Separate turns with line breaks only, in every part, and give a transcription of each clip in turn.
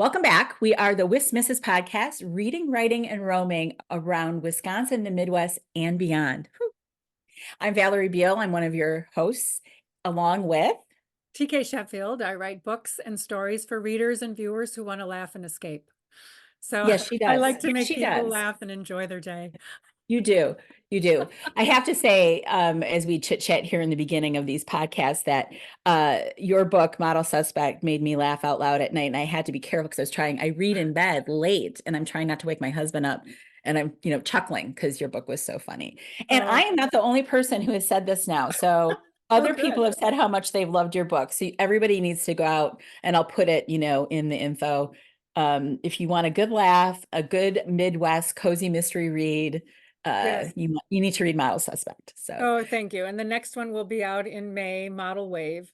Welcome back. We are the WisMissus podcast, reading, writing, and roaming around Wisconsin, the Midwest, and beyond. Whew. I'm Valerie Beal. I'm one of your hosts, along with
TK Sheffield. I write books and stories for readers and viewers who want to laugh and escape. So
yes, she
I
does.
like to
Yes,
make
she
people
does.
laugh and enjoy their day.
You do. You do. I have to say, as we chit chat here in the beginning of these podcasts, that your book, Model Suspect, made me laugh out loud at night. And I had to be careful because I read in bed late and I'm trying not to wake my husband up. And I'm, chuckling because your book was so funny. And I
Oh,
am not the only person who has said this now. So
oh,
other people
good.
have said how much they've loved your book. So everybody needs to go out and I'll put it, in the info. If you want a good laugh, a good Midwest cozy mystery read,
Yes.
you need to read Model Suspect. So
Oh, thank you. And the next one will be out in May, Model Wave.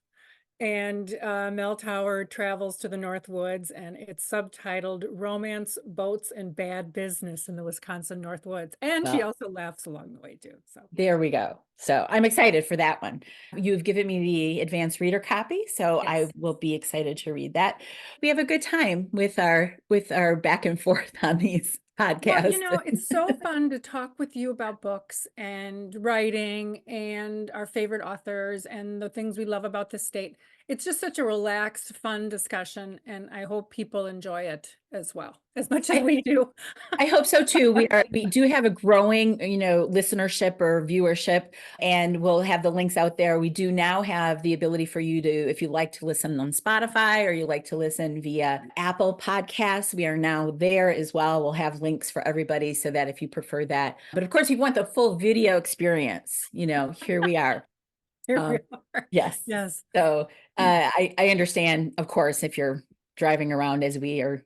And Mel Tower travels to the North Woods, and it's subtitled Romance, Boats, and Bad Business in the Wisconsin North Woods. And she
well,
also laughs along the way, too. So,
there we go. So I'm excited for that one. You've given me the advanced reader copy, so I
yes.
will be excited to read that. We have a good time with our back and forth on these
Well,
podcasts.
it's so fun to talk with you about books and writing and our favorite authors and the things we love about the state. It's just such a relaxed, fun discussion, and I hope people enjoy it as well, as much as
I,
we do.
I hope so too. We do have a growing, listenership or viewership, and we'll have the links out there. We do now have the ability for you to, if you like to listen on Spotify or you like to listen via Apple Podcasts, we are now there as well. We'll have links for everybody so that if you prefer that. But of course, if you want the full video experience, here we are.
Here we
Uh,
are.
yes.
Yes.
So I understand, of course, if you're driving around as we are,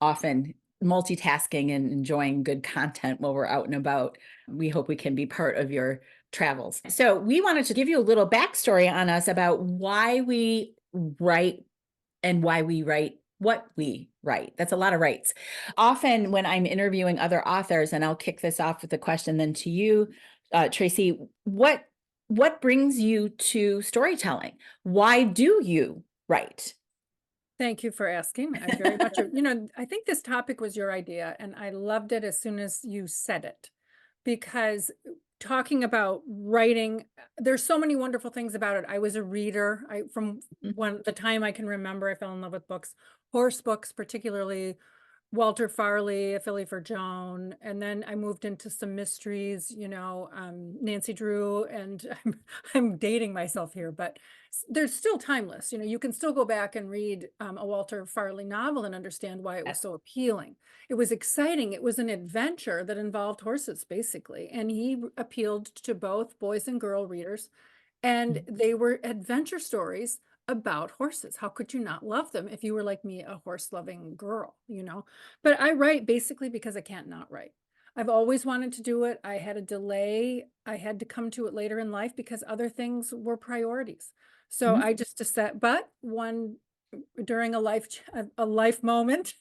often multitasking and enjoying good content while we're out and about, we hope we can be part of your travels. So we wanted to give you a little backstory on us about why we write and why we write what we write. That's a lot of writes. Often when I'm interviewing other authors, and I'll kick this off with a question then to you, Tracy, what brings you to storytelling? Why do you write?
Thank you for asking. I very much, I think this topic was your idea, and I loved it as soon as you said it, because talking about writing, there's so many wonderful things about it. I was a reader. From when the time I can remember, I fell in love with books, horse books, particularly Walter Farley, A Filly for Joan, and then I moved into some mysteries, Nancy Drew, and I'm dating myself here, but they're still timeless. You can still go back and read a Walter Farley novel and understand why it was so appealing. It was exciting. It was an adventure that involved horses, basically, and he appealed to both boys and girl readers, and they were adventure stories about horses. How could you not love them if you were like me, a horse loving girl? But I write basically because I can't not write. I've always wanted to do it. I had a delay. I had to come to it later in life because other things were priorities. So
Mhm.
I just decided, but one during a life moment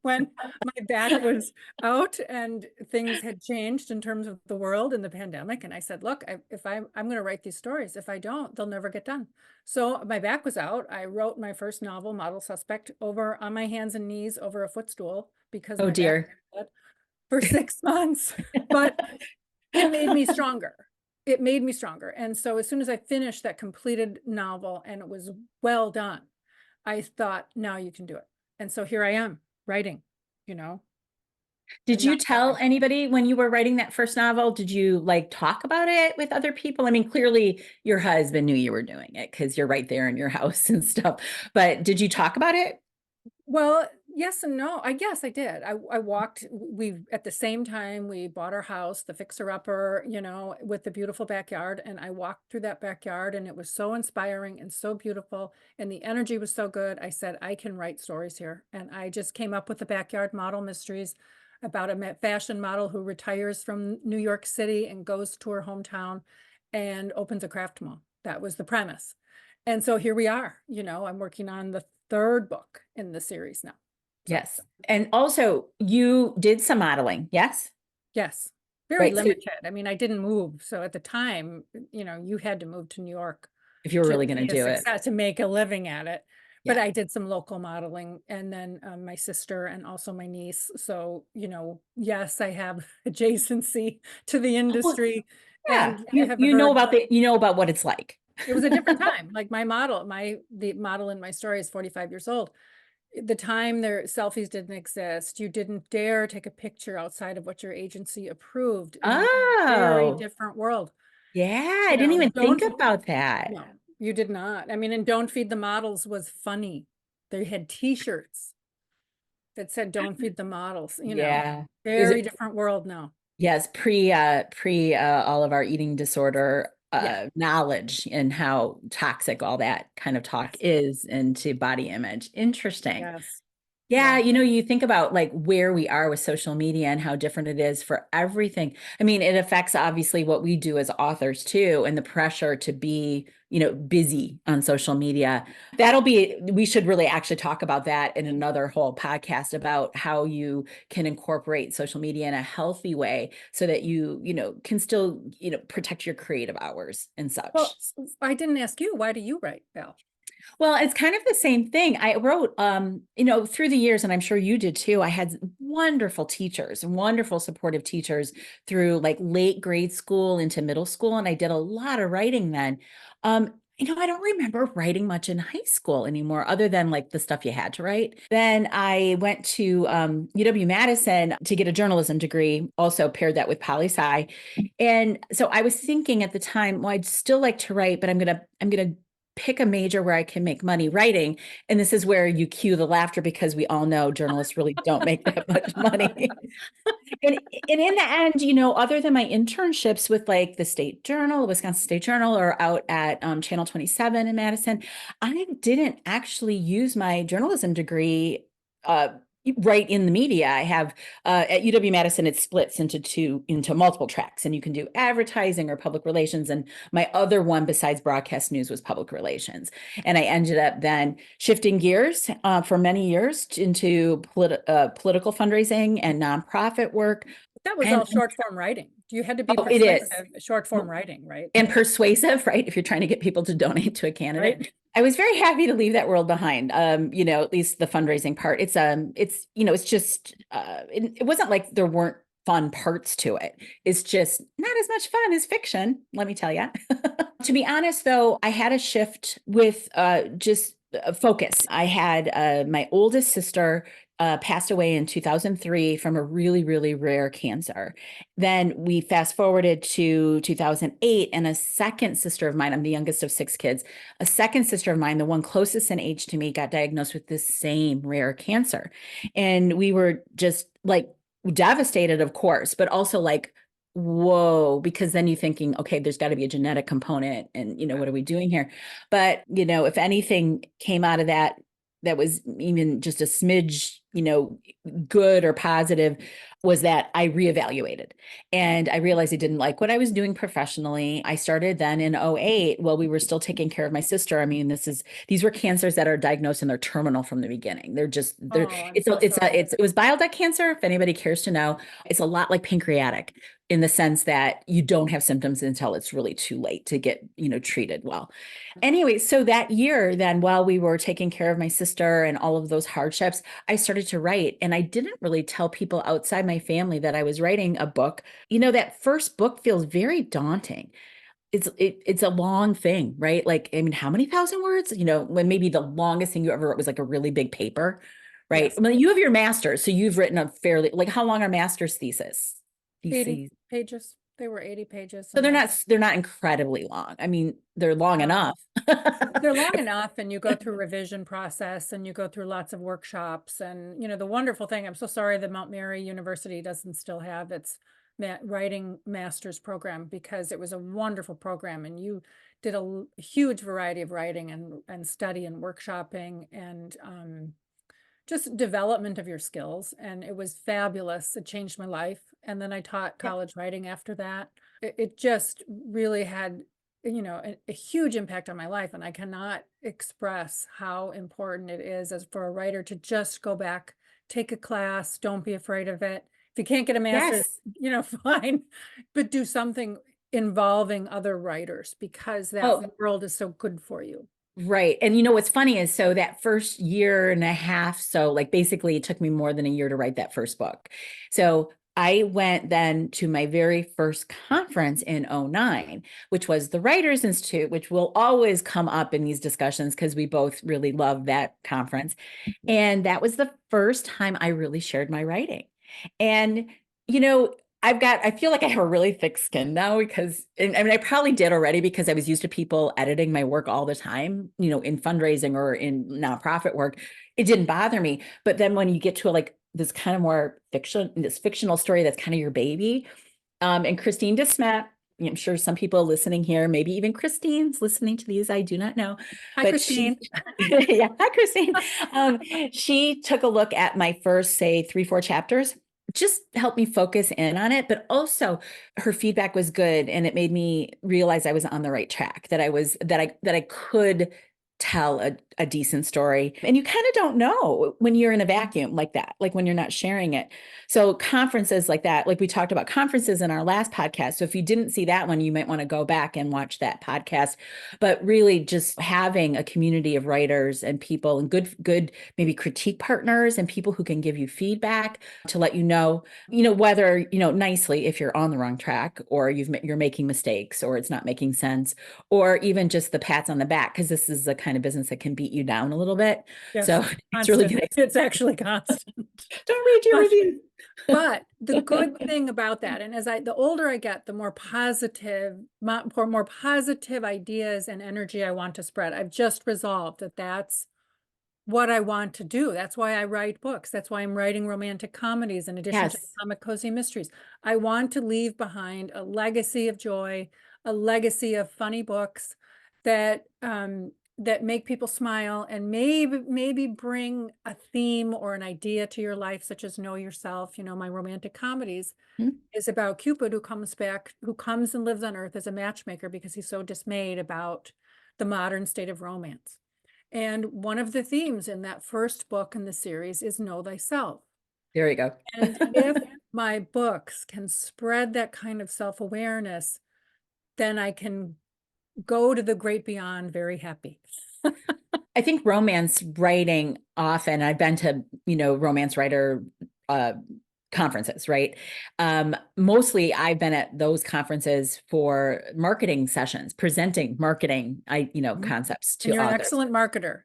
when my back was out and things had changed in terms of the world and the pandemic, and I said, look, if I'm going to write these stories. If I don't, they'll never get done. So my back was out. I wrote my first novel, Model Suspect, over on my hands and knees over a footstool because
Oh
my back
dear.
was bad for 6 months. But it made me stronger. It made me stronger. And so as soon as I finished that completed novel and it was well done, I thought, now you can do it. And so here I am writing, you know,
Did
and not
you tell
stopping.
anybody when you were writing that first novel? Did you talk about it with other people? I mean, clearly your husband knew you were doing it because you're right there in your house and stuff. But did you talk about it?
Well, yes and no. I guess I did. I walked, we at the same time we bought our house, the fixer-upper, with the beautiful backyard. And I walked through that backyard and it was so inspiring and so beautiful. And the energy was so good. I said, I can write stories here. And I just came up with the Backyard Model Mysteries about a fashion model who retires from New York City and goes to her hometown and opens a craft mall. That was the premise. And so here we are, I'm working on the third book in the series now. So
Yes. And also you did some modeling. Yes.
yes, very
Right. So
limited. I mean, I didn't move. So at the time, you had to move to New York
if you were
to
really going to
be a
do it.
success, to make a living at it. But
Yeah.
I did some local modeling and then my sister and also my niece. So, yes, I have adjacency to the
Oh, well,
industry
yeah.
and I have
You know
heard
about what it's like.
it was a different time. Like the model in my story is 45 years old. The time their selfies didn't exist. You didn't dare take a picture outside of what your agency approved. It was a very
Oh,
different world.
yeah. I didn't even think
Don't
about that.
No, you did not. I mean, and Don't Feed the Models was funny. They had T-shirts that said "Don't feed the models."
Yeah. Is
Very
it
different world now.
Yes, pre all of our eating disorder
Yeah.
knowledge and how toxic all that kind of talk
Yes.
is into body image. Interesting.
Yes.
Yeah,
Yeah.
you think about like where we are with social media and how different it is for everything. I mean, it affects obviously what we do as authors too, and the pressure to be, busy on social media. We should really actually talk about that in another whole podcast about how you can incorporate social media in a healthy way so that can still, protect your creative hours and
Well,
such.
I didn't ask you. Why do you write, Val?
Well, it's kind of the same thing. I wrote, through the years, and I'm sure you did too. I had wonderful teachers, wonderful supportive teachers through like late grade school into middle school. And I did a lot of writing then. I don't remember writing much in high school anymore, other than like the stuff you had to write. Then I went to UW-Madison to get a journalism degree, also paired that with poli sci. And so I was thinking at the time, well, I'd still like to write, but I'm gonna pick a major where I can make money writing. And this is where you cue the laughter because we all know journalists really don't make that much money. And in the end, other than my internships with like the State Journal, the Wisconsin State Journal, or out at Channel 27 in Madison, I didn't actually use my journalism degree uh, right in the media. I have at UW-Madison, it splits into multiple tracks, and you can do advertising or public relations. And my other one besides broadcast news was public relations. And I ended up then shifting gears for many years into political fundraising and nonprofit work.
That was
And
all short form writing. You had to be
oh, it is.
persuasive, short form writing, right?
And persuasive, right? If you're trying to get people to donate to a candidate.
Right.
I was very happy to leave that world behind. At least the fundraising part. It's just it wasn't like there weren't fun parts to it. It's just not as much fun as fiction, let me tell you. To be honest, though, I had a shift with just focus. I had my oldest sister passed away in 2003 from a really, really rare cancer. Then we fast forwarded to 2008, and a second sister of mine, I'm the youngest of six kids, a second sister of mine, the one closest in age to me, got diagnosed with this same rare cancer. And we were just like devastated, of course, but also like, whoa, because then you're thinking, okay, there's got to be a genetic component, and what are we doing here? But if anything came out of that was even just a smidge, good or positive, was that I reevaluated and I realized I didn't like what I was doing professionally. I started then in '08 while we were still taking care of my sister. I mean, these were cancers that are diagnosed and they're terminal from the beginning.
Oh, I'm so sorry.
It was bile duct cancer, if anybody cares to know. It's a lot like pancreatic in the sense that you don't have symptoms until it's really too late to get, treated well. Anyway, so that year, then while we were taking care of my sister and all of those hardships, I started to write. And I didn't really tell people outside my family that I was writing a book. That first book feels very daunting. It's a long thing, right? Like, I mean, how many thousand words? When maybe the longest thing you ever wrote was like a really big paper, right?
Yes.
Well, you have your master's, so you've written a fairly, like, how long are master's
80
theses?
pages. They were 80 pages
So
and
they're not incredibly long. I mean, they're long
no,
enough.
they're long enough and you go through revision process and you go through lots of workshops and the wonderful thing, I'm so sorry that Mount Mary University doesn't still have its writing master's program because it was a wonderful program and you did a huge variety of writing and study and workshopping and just development of your skills. And it was fabulous. It changed my life. And then I taught
Yeah.
college writing after that. It just really had, a huge impact on my life. And I cannot express how important it is as for a writer to just go back, take a class, don't be afraid of it. If you can't get a master's,
Yes.
fine, but do something involving other writers because that
Oh,
world is so good for you.
Right. And you know what's funny is so that first year and a half, so like basically it took me more than a year to write that first book. So I went then to my very first conference in '09, which was the Writers Institute, which will always come up in these discussions because we both really love that conference. And that was the first time I really shared my writing. And, you know, I feel like I have a really thick skin now because, and I mean, I probably did already because I was used to people editing my work all the time, in fundraising or in nonprofit work. It didn't bother me. But then when you get to like this kind of more this fictional story that's kind of your baby, and Christine DeSmet, I'm sure some people listening here, maybe even Christine's listening to these, I do not know,
Hi,
but she,
Christine.
yeah, hi, Christine. Um, she took a look at my first, say, 3, 4 chapters, just helped me focus in on it, but also her feedback was good, and it made me realize I was on the right track, that I could tell a decent story. And you kind of don't know when you're in a vacuum like that, like when you're not sharing it. So conferences like that, like we talked about conferences in our last podcast. So if you didn't see that one, you might want to go back and watch that podcast. But really just having a community of writers and people and good maybe critique partners and people who can give you feedback to let whether, nicely if you're on the wrong track or you're making mistakes or it's not making sense, or even just the pats on the back, because this is the kind of business that can beat you down a little bit. So
Yes,
it's really
constant.
good.
It's actually constant.
Don't read your
But
reviews.
but the good thing about that, and the older I get, the more positive ideas and energy I want to spread. I've just resolved that that's what I want to do. That's why I write books. That's why I'm writing romantic comedies in addition to the
Yes.
comic cozy mysteries. I want to leave behind a legacy of joy, a legacy of funny books that that make people smile and maybe bring a theme or an idea to your life, such as Know Yourself. My romantic comedies
Hmm.
is about Cupid who comes and lives on Earth as a matchmaker because he's so dismayed about the modern state of romance. And one of the themes in that first book in the series is Know Thyself.
There you go.
And if my books can spread that kind of self-awareness, then I can go to the great beyond very happy.
I think romance writing often, I've been to, romance writer uh, conferences, right? Mostly I've been at those conferences for marketing sessions, presenting marketing,
Mhm.
concepts
And
to
you're an
authors.
excellent marketer.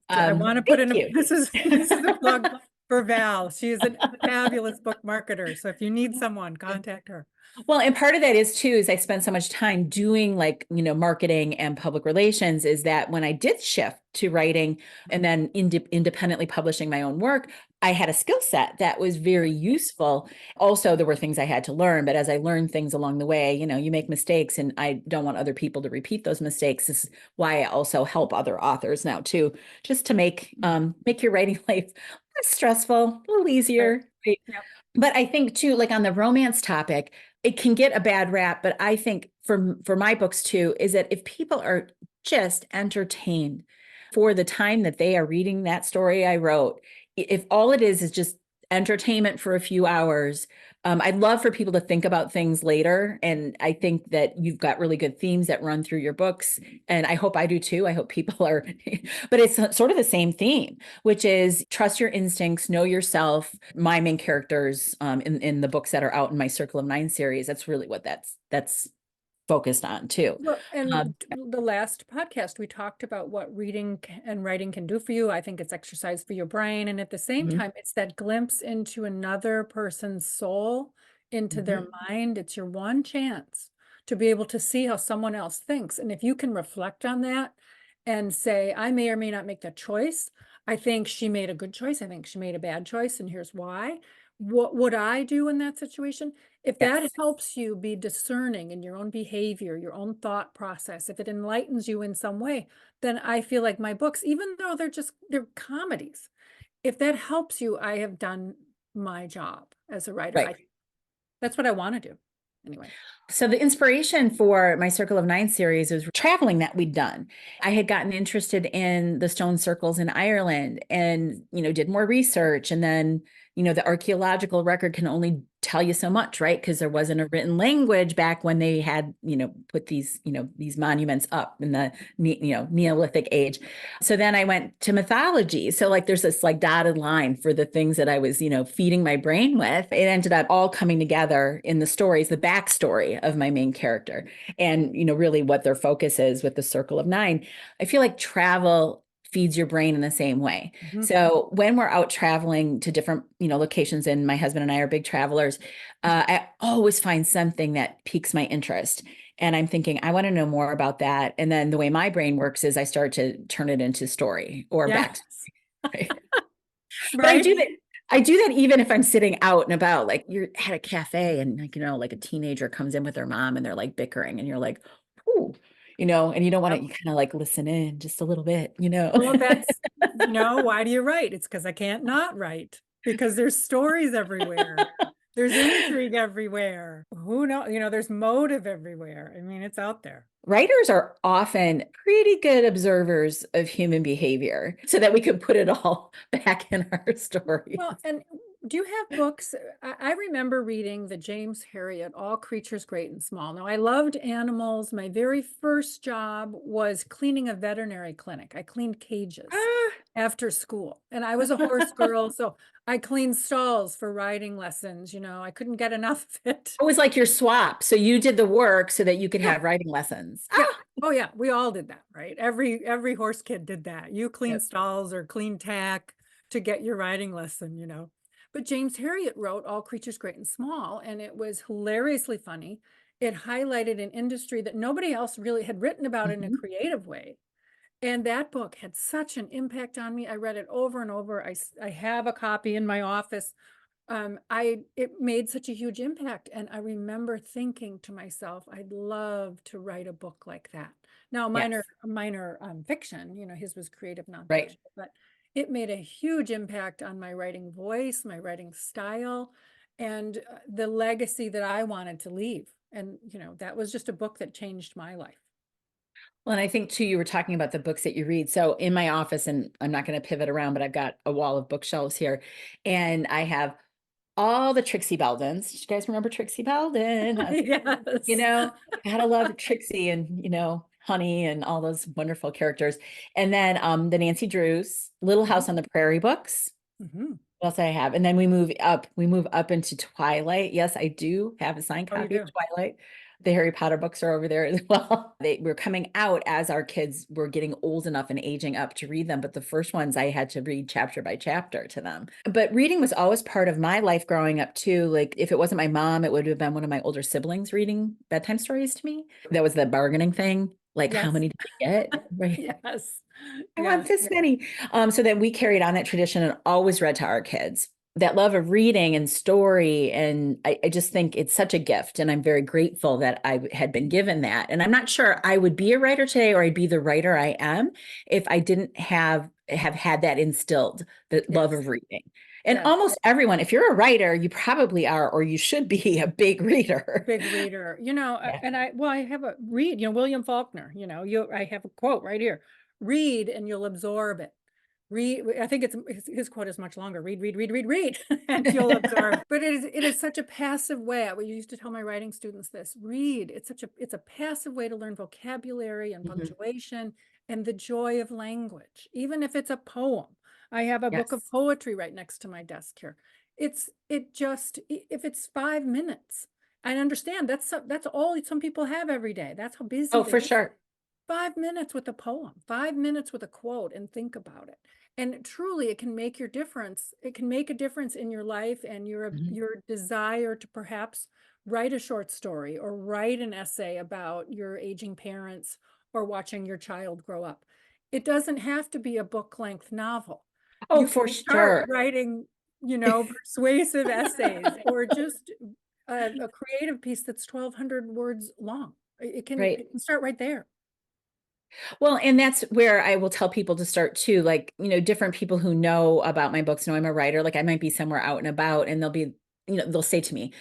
I want to put
Thank
in
you.
this is a plug for Val. She is a fabulous book marketer. So if you need someone, contact her.
Well, and part of that is too, is I spent so much time doing like, marketing and public relations, is that when I did shift to writing and then independently publishing my own work, I had a skill set that was very useful. Also, there were things I had to learn, but as I learned things along the way, you make mistakes, and I don't want other people to repeat those mistakes. This is why I also help other authors now too, just to make your writing life less stressful, a little
Right.
easier. Right?
Yep.
But I think too, like on the romance topic, it can get a bad rap, but I think for my books too, is that if people are just entertained for the time that they are reading that story I wrote, if all it is just entertainment for a few hours, I'd love for people to think about things later. And I think that you've got really good themes that run through your books. And I hope I do too. I hope people are, but it's sort of the same theme, which is trust your instincts, know yourself. My main characters in the books that are out in my Circle of Nine series, that's really what that's focused on too.
Well,
Um,
and the last podcast, we talked about what reading and writing can do for you. I think it's exercise for your brain. And at the same
mhm,
time, it's that glimpse into another person's soul, into their
mhm.
mind. It's your one chance to be able to see how someone else thinks. And if you can reflect on that and say, I may or may not make that choice. I think she made a good choice. I think she made a bad choice. And here's why. What would I do in that situation? If that
Yes.
helps you be discerning in your own behavior, your own thought process, if it enlightens you in some way, then I feel like my books, even though they're comedies, if that helps you, I have done my job as a writer.
Right.
That's what I want to do. Anyway.
So the inspiration for my Circle of Nine series was traveling that we'd done. I had gotten interested in the stone circles in Ireland and, did more research and then the archaeological record can only tell you so much, right? Because there wasn't a written language back when they had, put these monuments up in the, Neolithic age. So then I went to mythology. So like there's this like dotted line for the things that I was, feeding my brain with. It ended up all coming together in the stories, the backstory of my main character, and, really what their focus is with the Circle of Nine. I feel like travel feeds your brain in the same way.
Mhm.
So when we're out traveling to different, locations, and my husband and I are big travelers, I always find something that piques my interest. And I'm thinking, I want to know more about that. And then the way my brain works is I start to turn it into story or back.
Yes.
But I
Right.
do that. I do that even if I'm sitting out and about, like you're at a cafe and like, like a teenager comes in with their mom and they're like bickering and you're like, ooh, and you don't want to,
Yep.
you kind of like listen in just a little bit.
Well, that's, why do you write? It's because I can't not write, because there's stories everywhere. There's intrigue everywhere. Who knows? There's motive everywhere. I mean, it's out there.
Writers are often pretty good observers of human behavior so that we could put it all back in our stories.
Well, and do you have books? I remember reading the James Herriot, All Creatures Great and Small. Now, I loved animals. My very first job was cleaning a veterinary clinic. I cleaned cages
Ah,
after school, and I was a horse girl, so I cleaned stalls for riding lessons. I couldn't get enough of it.
it was like your swap. So you did the work so that you could
Yeah,
have writing lessons.
yeah.
Ah,
Oh yeah, we all did that, right? Every horse kid did that. You clean
yep.
stalls or clean tack to get your riding lesson. But James Herriot wrote All Creatures Great and Small, and it was hilariously funny. It highlighted an industry that nobody else really had written about in a
Mhm.
creative way. And that book had such an impact on me. I read it over and over. I have a copy in my office. It made such a huge impact, and I remember thinking to myself, I'd love to write a book like that. Now,
Yes,
minor fiction, his was creative
right.
nonfiction, but it made a huge impact on my writing voice, my writing style, and the legacy that I wanted to leave. And that was just a book that changed my life.
Well, and I think too, you were talking about the books that you read. So in my office, and I'm not going to pivot around, but I've got a wall of bookshelves here, and I have all the Trixie Beldens. Do you guys remember Trixie Belden? You
Yes.
know, gotta love Trixie and, Honey and all those wonderful characters. And then the Nancy Drews, Little
Mhm.
House on the Prairie books.
Mhm.
What else I have? And then we move up into Twilight. Yes, I do have a signed
Oh, you
copy of
do?
Twilight. The Harry Potter books are over there as well. They were coming out as our kids were getting old enough and aging up to read them. But the first ones I had to read chapter by chapter to them. But reading was always part of my life growing up too. Like if it wasn't my mom, it would have been one of my older siblings reading bedtime stories to me. That was the bargaining thing. Like, how
Yes.
many did you get? Right.
Yes.
I want
Yes.
this
Yes.
many. So then we carried on that tradition and always read to our kids. That love of reading and story. And I just think it's such a gift. And I'm very grateful that I had been given that. And I'm not sure I would be a writer today or I'd be the writer I am if I didn't have had that instilled, the love
Yes.
of reading. And
Yes.
almost everyone, if you're a writer, you probably are, or you should be a big reader.
Big reader,
Yeah.
and I have a read, William Faulkner, I have a quote right here. Read and you'll absorb it. Read, I think his quote is much longer. Read, read, read, read, read, and you'll absorb. But it is such a passive way. I used to tell my writing students this. Read. It's a passive way to learn vocabulary and
Mhm.
punctuation and the joy of language, even if it's a poem. I have a book of
Yes.
poetry right next to my desk here. If it's 5 minutes, I understand that's all some people have every day. That's how busy
Oh,
they
for
live.
sure.
5 minutes with a poem, 5 minutes with a quote, and think about it. And truly, it can make your difference. It can make a difference in your life and
Mhm.
your desire to perhaps write a short story or write an essay about your aging parents or watching your child grow up. It doesn't have to be a book length novel.
Oh,
You
for
can start
sure.
writing, persuasive essays or just a creative piece that's 1,200 words long. It can
Right.
it can start right there.
Well, and that's where I will tell people to start too. Like, different people who know about my books know I'm a writer. Like, I might be somewhere out and about, and they'll say to me,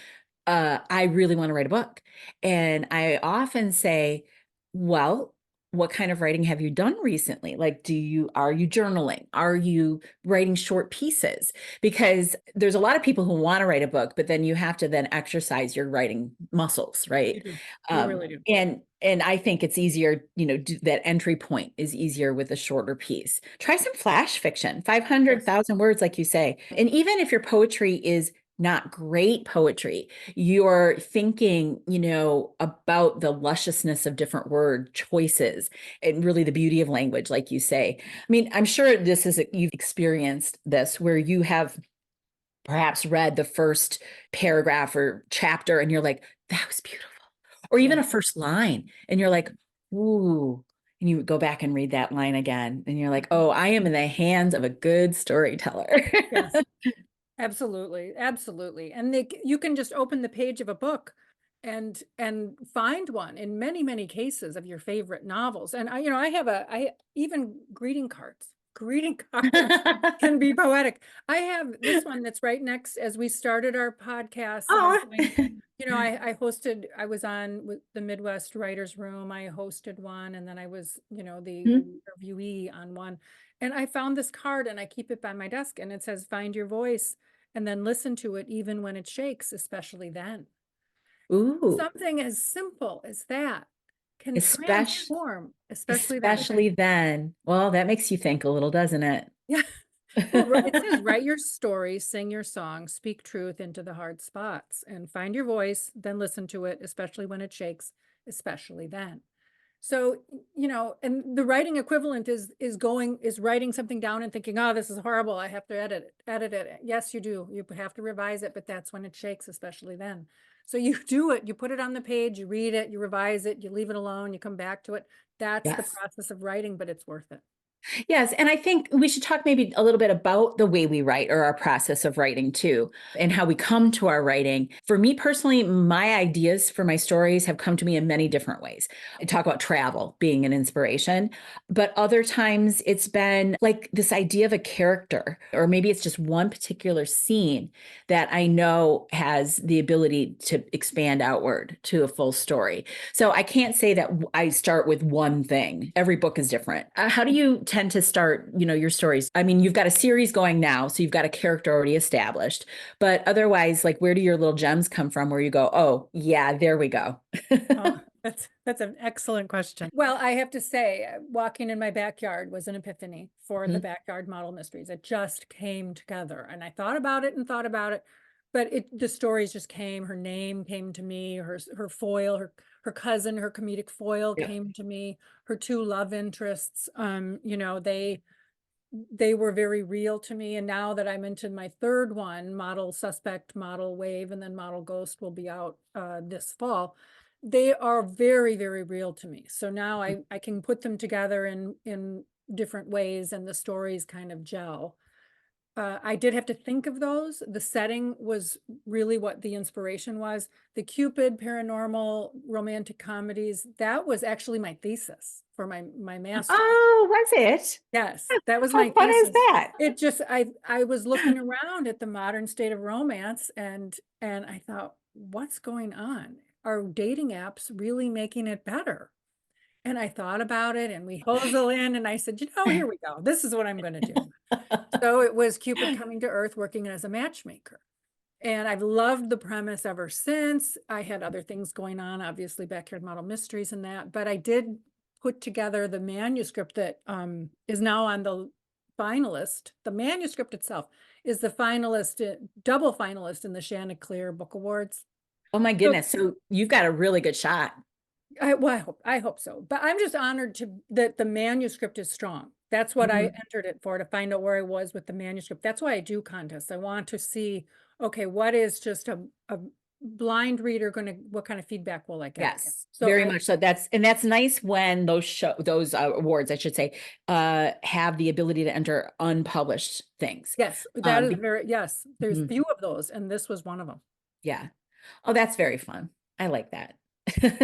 I really want to write a book. And I often say, well, what kind of writing have you done recently? Like, are you journaling? Are you writing short pieces? Because there's a lot of people who want to write a book, but then you have to then exercise your writing muscles,
You
right?
do. You really do.
And I think it's easier, that entry point is easier with a shorter piece. Try some flash fiction,
Yes.
500,000 words, like you say. And even if your poetry is not great poetry, you're thinking, about the lusciousness of different word choices and really the beauty of language, like you say. I mean, I'm sure you've experienced this where you have perhaps read the first paragraph or chapter and you're like, that was beautiful. Or even
Yeah.
a first line and you're like, ooh. And you go back and read that line again and you're like,
Mhm.
oh, I am in the hands of a good storyteller.
Yes. Absolutely, absolutely. And you can just open the page of a book and find one in many, many cases of your favorite novels. And I have I even greeting cards. Greeting cards can be poetic. I have this one that's right next as we started our podcast. I was
Oh.
doing, I was on with the Midwest Writers Room. I hosted one, and then I was, the interviewee on one. And I found this card and I keep it by my desk, and it says, "Find your voice and then listen to it even when it shakes, especially then."
Ooh,
Something as simple as that can
especially
transform, especially then.
especially then. Well, that makes you think a little, doesn't it?
Yeah. Well, it says, write your story, sing your song, speak truth into the hard spots, and find your voice, then listen to it, especially when it shakes, especially then. So, and the writing equivalent is writing something down and thinking, oh, this is horrible. I have to edit it. Yes, you do. You have to revise it, but that's when it shakes, especially then. So you do it, you put it on the page, you read it, you revise it, you leave it alone, you come back to it. That's the
Yes.
process of writing, but it's worth it.
Yes, and I think we should talk maybe a little bit about the way we write or our process of writing too, and how we come to our writing. For me personally, my ideas for my stories have come to me in many different ways. I talk about travel being an inspiration, but other times it's been like this idea of a character, or maybe it's just one particular scene that I know has the ability to expand outward to a full story. So I can't say that I start with one thing. Every book is different. How do you tend to start, your stories? I mean, you've got a series going now, so you've got a character already established. But otherwise, like, where do your little gems come from where you go, oh, yeah, there we go?
Oh, that's an excellent question. Well, I have to say, walking in my backyard was an epiphany for the
Mhm.
backyard model mysteries. It just came together, and I thought about it and thought about it, but the stories just came. Her name came to me. Her foil, her cousin, her comedic foil
Yeah.
came to me. Her two love interests, they were very real to me. And now that I'm into my third one, Model Suspect, Model Wave, and then Model Ghost will be out this fall. They are very, very real to me. So now I can put them together in different ways, and the stories kind of gel. I did have to think of those. The setting was really what the inspiration was. The Cupid paranormal romantic comedies, that was actually my thesis for my master's.
Oh, was it?
Yes, that was
How
my
fun is
thesis.
that?
It just, I was looking around at the modern state of romance, and I thought, what's going on? Are dating apps really making it better? And I thought about it, and we proposal in, and I said, here we go. This is what I'm going to do. So it was Cupid coming to Earth working as a matchmaker. And I've loved the premise ever since. I had other things going on, obviously Backyard Model Mysteries and that, but I did put together the manuscript that is now on the finalist. The manuscript itself is the finalist, double finalist in the Chanticleer Book Awards.
Oh my
So
goodness. So you've got a really good shot.
well, I hope so. But I'm just honored that the manuscript is strong. That's what I
Mhm.
entered it for, to find out where I was with the manuscript. That's why I do contests. I want to see, okay, what is just a blind reader what kind of feedback will I get?
Yes,
So
very much so. That's nice when those awards, I should say, have the ability to enter unpublished things.
yes, that
Um,
is
be-
yes, there's
mhm,
few of those, and this was one of them.
yeah. Oh, that's very fun. I like that.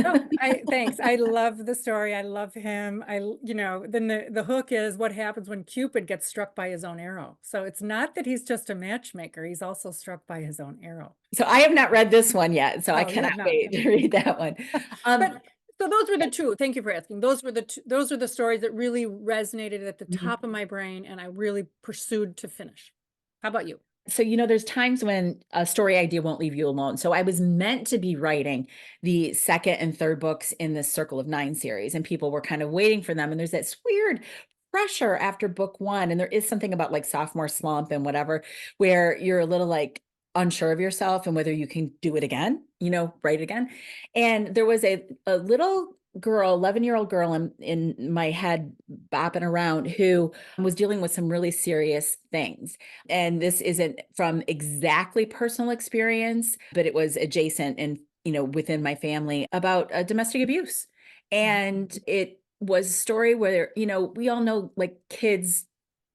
Oh, thanks. I love the story. I love him. Then the hook is what happens when Cupid gets struck by his own arrow. So it's not that he's just a matchmaker, he's also struck by his own arrow.
So I have not read this one yet, so I
Oh, you
cannot
have not.
wait to read that one.
But
Um,
So those were the
Yes.
two. Thank you for asking. Those are the stories that really resonated at the
Mhm.
top of my brain, and I really pursued to finish. How about you?
So, there's times when a story idea won't leave you alone. So, I was meant to be writing the second and third books in this Circle of Nine series, and people were kind of waiting for them. And there's this weird pressure after book one. And there is something about like sophomore slump and whatever, where you're a little like unsure of yourself and whether you can do it again, write it again. And there was a little girl, 11-year-old girl in my head bopping around who was dealing with some really serious things. And this isn't from exactly personal experience, but it was adjacent and, within my family about domestic abuse.
Mhm.
And it was a story where, we all know like kids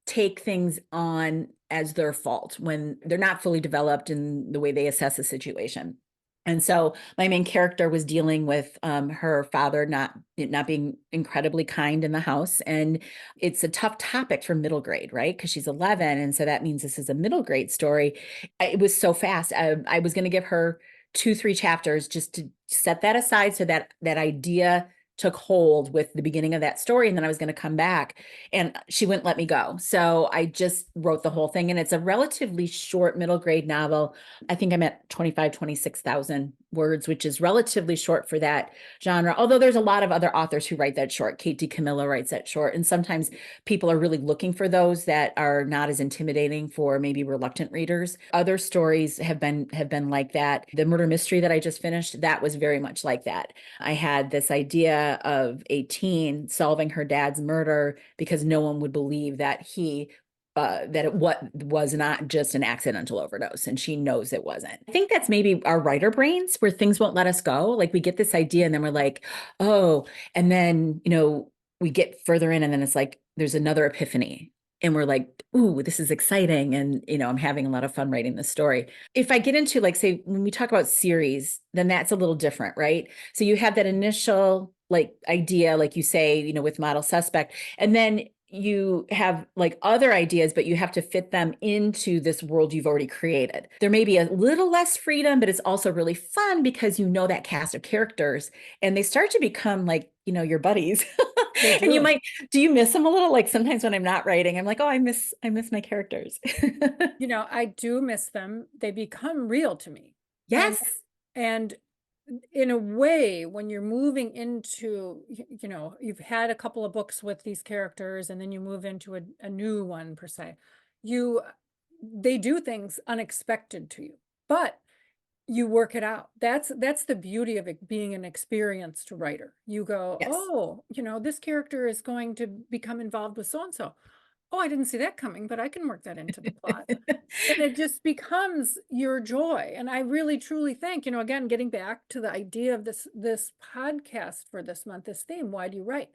take things on as their fault when they're not fully developed in the way they assess a situation. And so my main character was dealing with her father not being incredibly kind in the house, and it's a tough topic for middle grade, right? Because she's 11, and so that means this is a middle grade story. It was so fast. I was going to give her 2, 3 chapters just to set that aside so that that idea took hold with the beginning of that story, and then I was going to come back, and she wouldn't let me go. So I just wrote the whole thing, and it's a relatively short middle grade novel. I think I'm at 25, 26,000 words, which is relatively short for that genre. Although there's a lot of other authors who write that short. Kate DiCamillo writes that short. And sometimes people are really looking for those that are not as intimidating for maybe reluctant readers. Other stories have been like that. The murder mystery that I just finished, that was very much like that. I had this idea of a teen solving her dad's murder because no one would believe that that it what was not just an accidental overdose, and she knows it wasn't. I think that's maybe our writer brains where things won't let us go. Like we get this idea and then we're like, oh, and then we get further in and then it's like there's another epiphany. And we're like, ooh, this is exciting. And, I'm having a lot of fun writing this story. If I get into, like, say, when we talk about series, then that's a little different, right? So you have that initial, like, idea, like you say, with Model Suspect. And then you have like other ideas, but you have to fit them into this world you've already created. There may be a little less freedom, but it's also really fun because that cast of characters and they start to become like, your buddies.
They
And
do.
do you miss them a little? Like sometimes when I'm not writing, I'm like, oh, I miss my characters.
I do miss them. They become real to me. And
Yes.
and in a way, when you're moving into, you've had a couple of books with these characters and then you move into a new one per se, you they do things unexpected to you, but you work it out. That's the beauty of it being an experienced writer. You go,
Yes.
oh, this character is going to become involved with so and so. Oh, I didn't see that coming, but I can work that into the plot. And it just becomes your joy. And I really truly think, again, getting back to the idea of this podcast for this month, this theme, why do you write?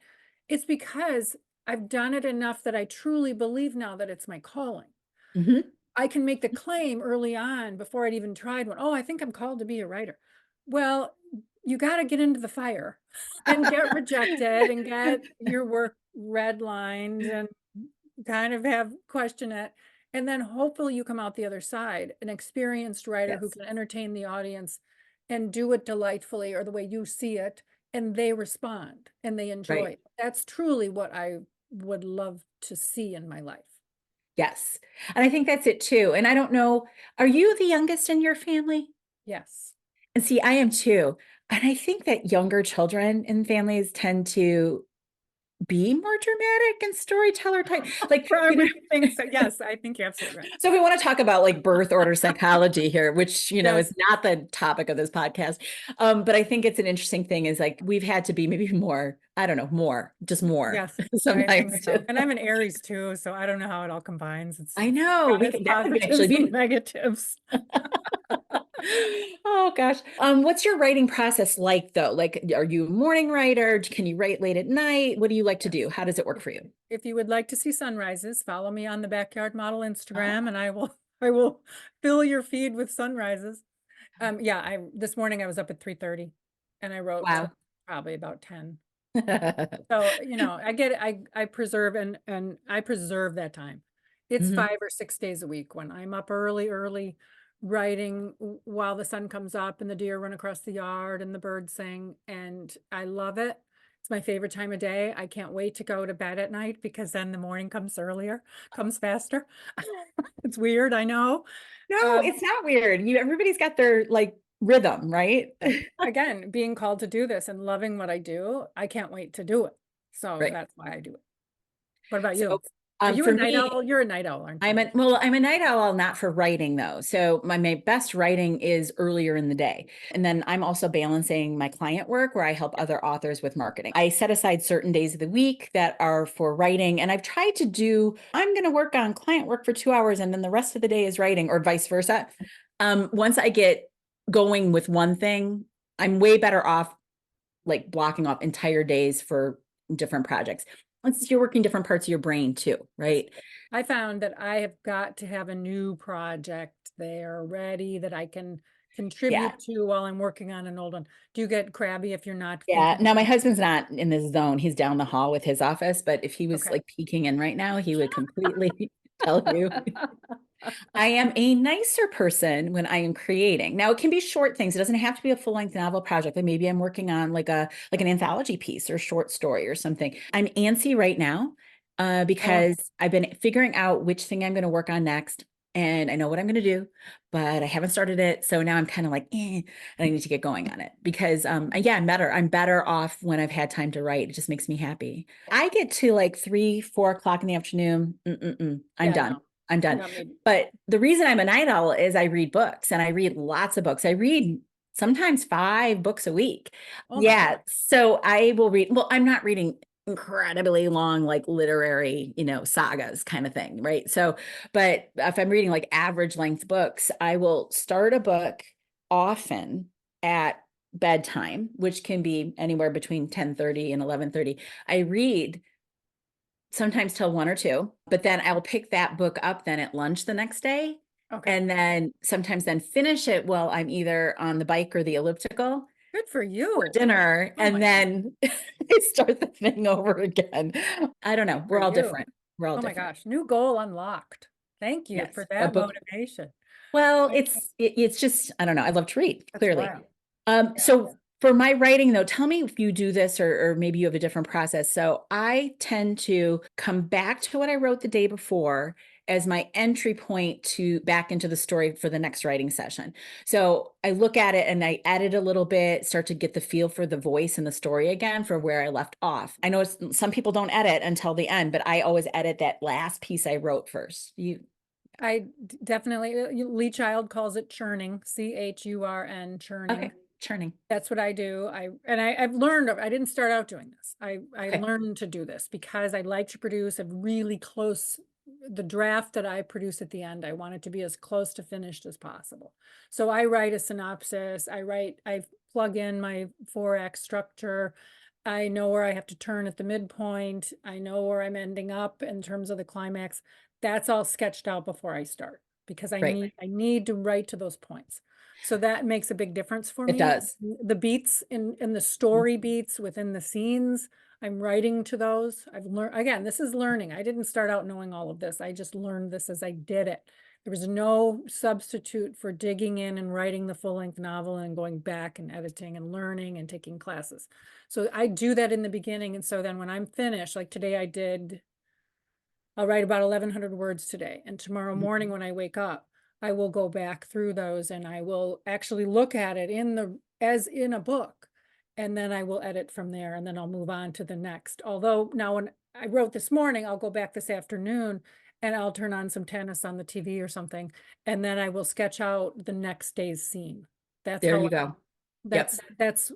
It's because I've done it enough that I truly believe now that it's my calling.
Mhm.
I can make the claim early on before I'd even tried one. Oh, I think I'm called to be a writer. Well, you got to get into the fire and get rejected and get your work redlined and kind of have question it. And then hopefully you come out the other side, an experienced writer who
Yes.
can entertain the audience and do it delightfully or the way you see it, and they respond and they enjoy
Right.
it. That's truly what I would love to see in my life.
Yes. And I think that's it too. And I don't know, are you the youngest in your family?
Yes.
And see, I am too. And I think that younger children in families tend to be more dramatic and storyteller type. Like,
For everything. So yes, I think you're absolutely right.
so we want to talk about like birth order psychology here, which, is
Yes.
not the topic of this podcast. But I think it's an interesting thing is like we've had to be maybe more, I don't know, just more
Yes, I think
sometimes
so.
too.
And I'm an Aries too, so I don't know how it all combines.
I
It's
know
got its
that could actually
positives and
be.
negatives.
Oh gosh. What's your writing process like though? Like, are you a morning writer? Can you write late at night? What do you like to
Yes.
do? How does it work
If
for you?
if you would like to see sunrises, follow me on the Backyard Model Instagram
Oh,
and I will fill your feed with sunrises. Yeah, I this morning I was up at 3:30 and I wrote till
wow.
probably about 10. So, I get it. I preserve and I preserve that time. It's
Mhm.
5 or 6 days a week when I'm up early, early writing while the sun comes up and the deer run across the yard and the birds sing, and I love it. It's my favorite time of day. I can't wait to go to bed at night because then the morning comes earlier, comes faster. It's weird, I know.
No,
Um,
it's not weird. Everybody's got their like rhythm, right?
and again, being called to do this and loving what I do, I can't wait to do it. So
Right.
that's why I do it. What about
So,
you? Are you a
for
night
me,
owl? You're a night owl, aren't you?
I'm a night owl, not for writing though. So my best writing is earlier in the day. And then I'm also balancing my client work where I help other authors with marketing. I set aside certain days of the week that are for writing. And I've tried to do, I'm going to work on client work for 2 hours and then the rest of the day is writing, or vice versa. Once I get going with one thing, I'm way better off like blocking off entire days for different projects. Once you're working different parts of your brain too, right?
I found that I have got to have a new project there ready that I can
Yeah.
contribute to while I'm working on an old one. Do you get crabby if you're not
Yeah.
thinking?
Now my husband's not in this zone. He's down the hall with his office, but if he was
Okay.
like peeking in right now, he would completely tell you. I am a nicer person when I am creating. Now it can be short things. It doesn't have to be a full-length novel project, but maybe I'm working on like an anthology piece or short story or something. I'm antsy right now
Oh,
because I've been figuring out which thing I'm going to work on next. And I know what I'm going to do, but I haven't started it. So now I'm kind of like, and I need to get going on it because yeah, I'm better off when I've had time to write. It just makes me happy. I get to like 3, 4 o'clock in the afternoon. I'm
yeah,
done.
no,
I'm done.
no, maybe.
But the reason I'm a night owl is I read books and I read lots of books. I read sometimes 5 books a week.
Oh my
Yeah.
God.
So I will read, well, I'm not reading incredibly long, like literary, sagas kind of thing. Right. So, but if I'm reading like average length books, I will start a book often at bedtime, which can be anywhere between 10:30 and 11:30. I read sometimes till 1 or 2, but then I'll pick that book up then at lunch the next day.
Okay.
And then sometimes then finish it while I'm either on the bike or the elliptical
Good for
for
you.
dinner.
Oh
And
my God.
then I start the thing over again. I don't
Good
know.
for
We're all
you.
different. We're all
Oh my
different.
gosh. New goal unlocked. Thank you
Yes.
for
A
that
book.
motivation.
Well,
I-
it's just, I don't know. I love to read,
That's
clearly.
wild. Yeah.
So for my writing though, tell me if you do this or maybe you have a different process. So I tend to come back to what I wrote the day before as my entry point to back into the story for the next writing session. So I look at it and I edit a little bit, start to get the feel for the voice and the story again for where I left off. I know some people don't edit until the end, but I always edit that last piece I wrote first.
Definitely, Lee Child calls it churning, churn, churning.
Okay, churning.
That's what I do. I've learned, I didn't start out doing this. I
Okay,
learned to do this because I like to produce a really close, the draft that I produce at the end, I want it to be as close to finished as possible. So I write a synopsis, I plug in my 4 act structure. I know where I have to turn at the midpoint. I know where I'm ending up in terms of the climax. That's all sketched out before I start because
right.
I need to write to those points. So that makes a big difference for
It
me.
does.
The beats in the story beats within the scenes, I'm writing to those. I've learned, again, this is learning. I didn't start out knowing all of this. I just learned this as I did it. There was no substitute for digging in and writing the full-length novel and going back and editing and learning and taking classes. So I do that in the beginning. And so then when I'm finished, like today I'll write about 1,100 words today. And tomorrow morning when I wake up, I will go back through those and I will actually look at it as in a book. And then I will edit from there and then I'll move on to the next. Although now when I wrote this morning, I'll go back this afternoon and I'll turn on some tennis on the TV or something. And then I will sketch out the next day's scene. That's
There
how,
you go. Yep.
that's,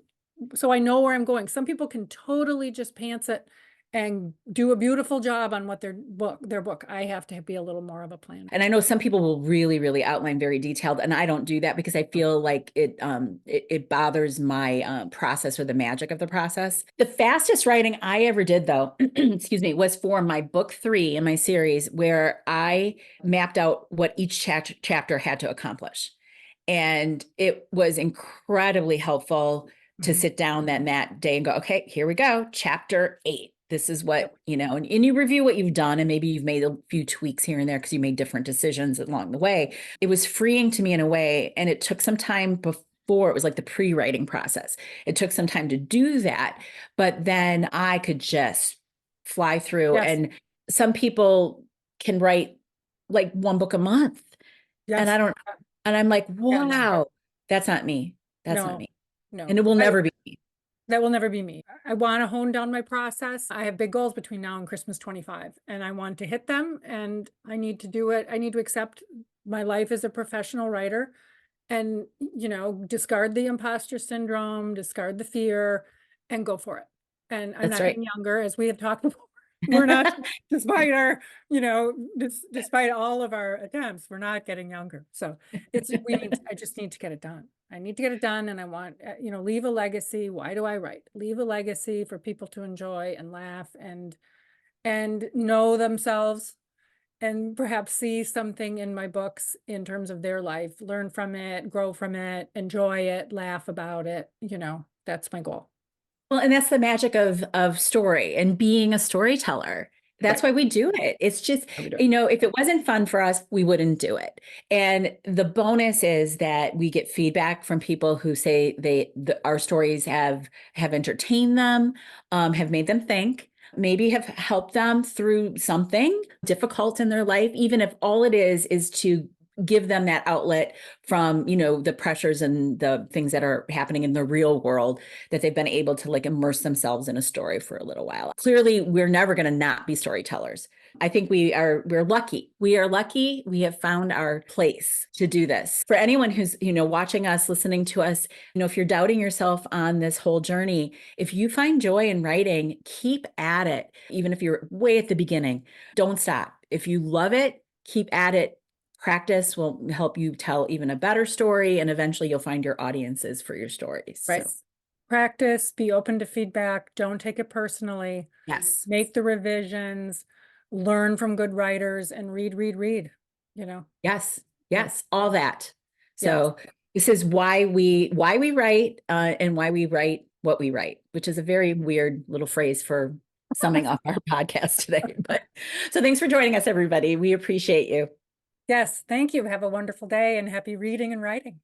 so I know where I'm going. Some people can totally just pants it and do a beautiful job on what their book. I have to be a little more of a planner.
And I know some people will really, really outline very detailed, and I don't do that because I feel like it bothers my process or the magic of the process. The fastest writing I ever did, though, excuse me, was for my book 3 in my series, where I mapped out what each chapter had to accomplish, and it was incredibly helpful to
Mhm.
sit down that day and go, okay, here we go, chapter 8. This is what,
Yep.
and you review what you've done, and maybe you've made a few tweaks here and there because you made different decisions along the way. It was freeing to me in a way, and it took some time before. It was like the pre-writing process. It took some time to do that, but then I could just fly through.
Yes.
And some people can write like one book a month, and I
Yes.
don't, and I'm like,
Yeah, no,
wow, that's not me. That's not
no,
me. And
no.
it will never be me.
That will never be me. I want to hone down my process. I have big goals between now and Christmas 25, and I want to hit them, and I need to do it. I need to accept my life as a professional writer and, discard the imposter syndrome, discard the fear, and go for it. And I'm
That's
not
right.
getting younger, as we have talked before. We're not, despite our, despite all of our attempts, we're not getting younger. So I just need to get it done. I need to get it done, and I want, leave a legacy. Why do I write? Leave a legacy for people to enjoy and laugh and know themselves, and perhaps see something in my books in terms of their life, learn from it, grow from it, enjoy it, laugh about it. That's my goal.
Well, and that's the magic of story and being a storyteller. That's
Right.
why we do it. It's just,
How we do it.
if it wasn't fun for us, we wouldn't do it. And the bonus is that we get feedback from people who say our stories have entertained them, have made them think, maybe have helped them through something difficult in their life, even if all it is to give them that outlet from, the pressures and the things that are happening in the real world, that they've been able to like immerse themselves in a story for a little while. Clearly, we're never going to not be storytellers. I think we're lucky. We are lucky. We have found our place to do this. For anyone who's, watching us, listening to us, if you're doubting yourself on this whole journey, if you find joy in writing, keep at it. Even if you're way at the beginning, don't stop. If you love it, keep at it. Practice will help you tell even a better story, and eventually you'll find your audiences for your stories.
Right.
So,
Practice, be open to feedback, don't take it personally,
yes.
make the revisions, learn from good writers, and read.
Yes.
Yeah.
Yes. All that.
Yeah.
So this is why we write, and why we write what we write, which is a very weird little phrase for summing up our podcast today. But so thanks for joining us, everybody. We appreciate you.
Yes. Thank you. Have a wonderful day, and happy reading and writing.